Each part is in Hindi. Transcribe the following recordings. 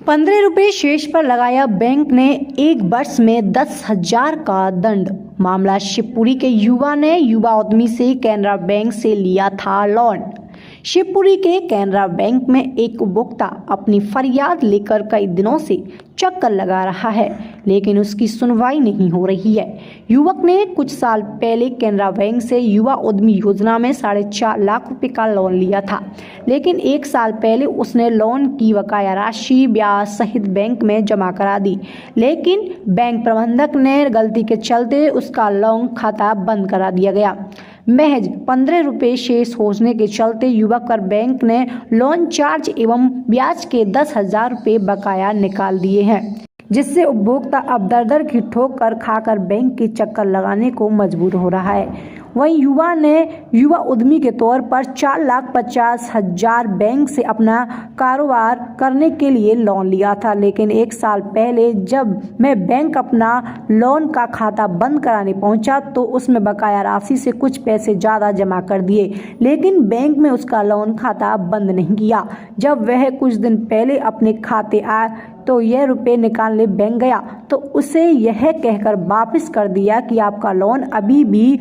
15 रुपये शेष पर लगाया बैंक ने 1 वर्ष में 10,000 का दंड। मामला शिवपुरी के युवा ने युवा उद्यमी से कैनरा बैंक से लिया था लोन। शिवपुरी के कैनरा बैंक में एक उपभोक्ता अपनी फरियाद लेकर कई दिनों से चक्कर लगा रहा है, लेकिन उसकी सुनवाई नहीं हो रही है। युवक ने कुछ साल पहले कैनरा बैंक से युवा उद्यमी योजना में 4.5 लाख रुपए का लोन लिया था, लेकिन 1 साल पहले उसने लोन की बकाया राशि ब्याज सहित बैंक में जमा करा दी, लेकिन बैंक प्रबंधक ने गलती के चलते उसका लोन खाता बंद करा दिया गया। महज 15 रुपये शेष होने के चलते युवक पर बैंक ने लोन चार्ज एवं ब्याज के 10,000 रुपये बकाया निकाल दिए हैं, जिससे उपभोक्ता अब दर की ठोकर खाकर बैंक के चक्कर लगाने को मजबूर हो रहा है। वहीं युवा ने युवा उद्यमी के तौर पर 4,50,000 बैंक से अपना कारोबार करने के लिए लोन लिया था, लेकिन 1 साल पहले जब मैं बैंक अपना लोन का खाता बंद कराने पहुंचा तो उसमें बकाया राशि से कुछ पैसे ज़्यादा जमा कर दिए, लेकिन बैंक में उसका लोन खाता बंद नहीं किया। जब वह कुछ दिन पहले अपने खाते आए तो यह रुपये निकालने बैंक गया तो उसे यह कहकर वापस कर दिया कि आपका लोन अभी भी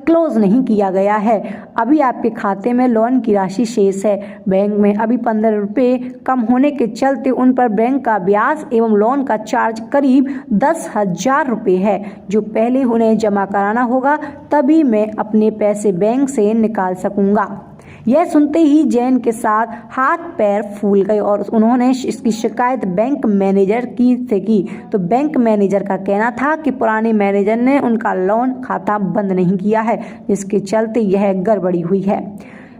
क्लोज नहीं किया गया है, अभी आपके खाते में लोन की राशि शेष है। बैंक में अभी 15 रुपये कम होने के चलते उन पर बैंक का ब्याज एवं लोन का चार्ज करीब 10,000 रुपये है, जो पहले उन्हें जमा कराना होगा, तभी मैं अपने पैसे बैंक से निकाल सकूंगा। यह सुनते ही जैन के साथ हाथ पैर फूल गए और उन्होंने इसकी शिकायत बैंक मैनेजर से की तो बैंक मैनेजर का कहना था कि पुराने मैनेजर ने उनका लोन खाता बंद नहीं किया है, जिसके चलते यह गड़बड़ी हुई है।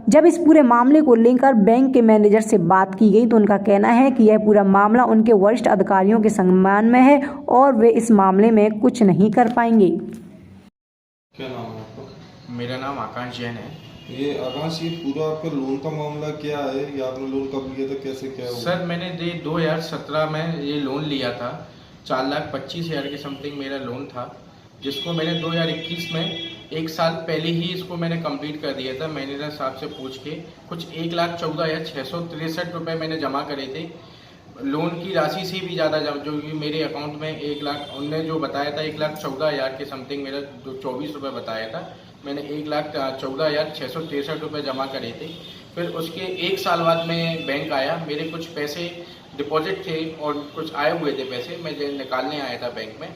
जब इस पूरे मामले को लेकर बैंक के मैनेजर से बात की गई तो उनका कहना है कि यह पूरा मामला उनके वरिष्ठ अधिकारियों के संज्ञान में है और वे इस मामले में कुछ नहीं कर पाएंगे। क्या नाम है आपका? मेरा नाम आकाश जैन है। ये आकाश, ये पूरा आपका लोन का मामला क्या है? या आपने लोन कब लिया था, कैसे क्या हुआ? सर मैंने 2017 में ये लोन लिया था। 4,25,000 के समथिंग मेरा लोन था, जिसको मैंने 2021 में 1 साल पहले ही इसको मैंने कंप्लीट कर दिया था। मैनेजर साहब से पूछ के कुछ 1,14,663 रुपये मैंने जमा करे थे। लोन की राशि से भी ज़्यादा जो कि मेरे अकाउंट में 1 लाख, उनने जो बताया था 1,14,000 के समथिंग मेरा 24 रुपये बताया था, मैंने 1,14,663 रुपये जमा करे थे। फिर उसके 1 साल बाद में बैंक आया, मेरे कुछ पैसे डिपॉजिट थे और कुछ आए हुए थे पैसे, मैं निकालने आया था बैंक में।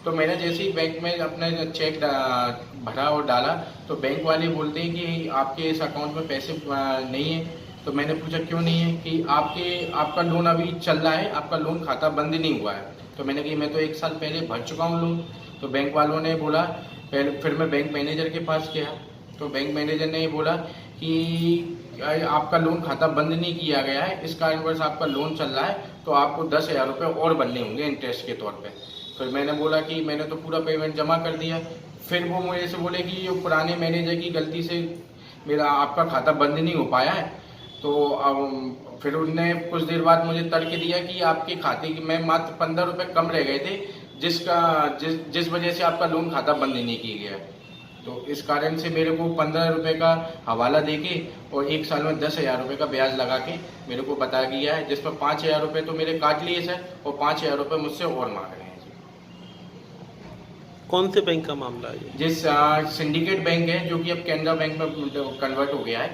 तो मैंने जैसे ही बैंक में अपना चेक भरा और डाला तो बैंक वाले बोलते हैं कि आपके इस अकाउंट में पैसे नहीं है। तो मैंने पूछा क्यों नहीं है, कि आपका लोन अभी चल रहा है, आपका लोन खाता बंद नहीं हुआ है। तो मैंने कहा मैं तो 1 साल पहले भर चुका हूँ लोन। तो बैंक वालों ने बोला, फिर मैं बैंक मैनेजर के पास गया तो बैंक मैनेजर ने बोला कि आपका लोन खाता बंद नहीं किया गया है, इस कारणवश आपका लोन चल रहा है, तो आपको 10,000 रुपये और भरने होंगे इंटरेस्ट के तौर पे। फिर मैंने बोला कि मैंने तो पूरा पेमेंट जमा कर दिया। फिर वो मुझे से बोले कि जो पुराने मैनेजर की गलती से मेरा आपका खाता बंद नहीं हो पाया है। तो फिर उनने कुछ देर बाद मुझे तर्क दिया कि आपके खाते की में मात्र 15 रुपये कम रह गए थे, जिस वजह से आपका लोन खाता बंद नहीं किया गया। तो इस कारण से मेरे को 15 रुपये का हवाला देके और 1 साल में 10,000 रुपये का ब्याज लगा के मेरे को बता दिया है, जिसमें 5,000 रुपये तो मेरे काट लिए सर और 5,000 रुपये मुझसे और मांग रहे हैं। कौन से बैंक का मामला है? जिस सिंडिकेट बैंक है जो कि अब कैनरा बैंक में कन्वर्ट हो गया है।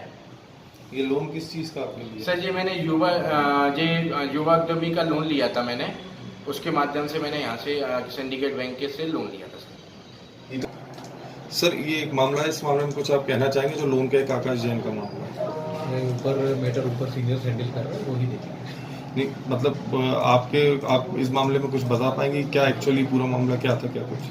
ये लोन किस चीज़ का आपने लिया? सर ये मैंने युवा उद्यमी का लोन लिया था, मैंने उसके माध्यम से मैंने यहाँ से सिंडिकेट बैंक के से लोन लिया था सर। ये एक मामला है, इस मामले में कुछ आप कहना चाहेंगे? जो लोन का एक आकाश जैन का मामला है, ऊपर सीनियर हैंडल कर रहा है, वही देखेंगे। नहीं मतलब आप इस मामले में कुछ बता पाएंगे क्या एक्चुअली पूरा मामला क्या था, क्या कुछ?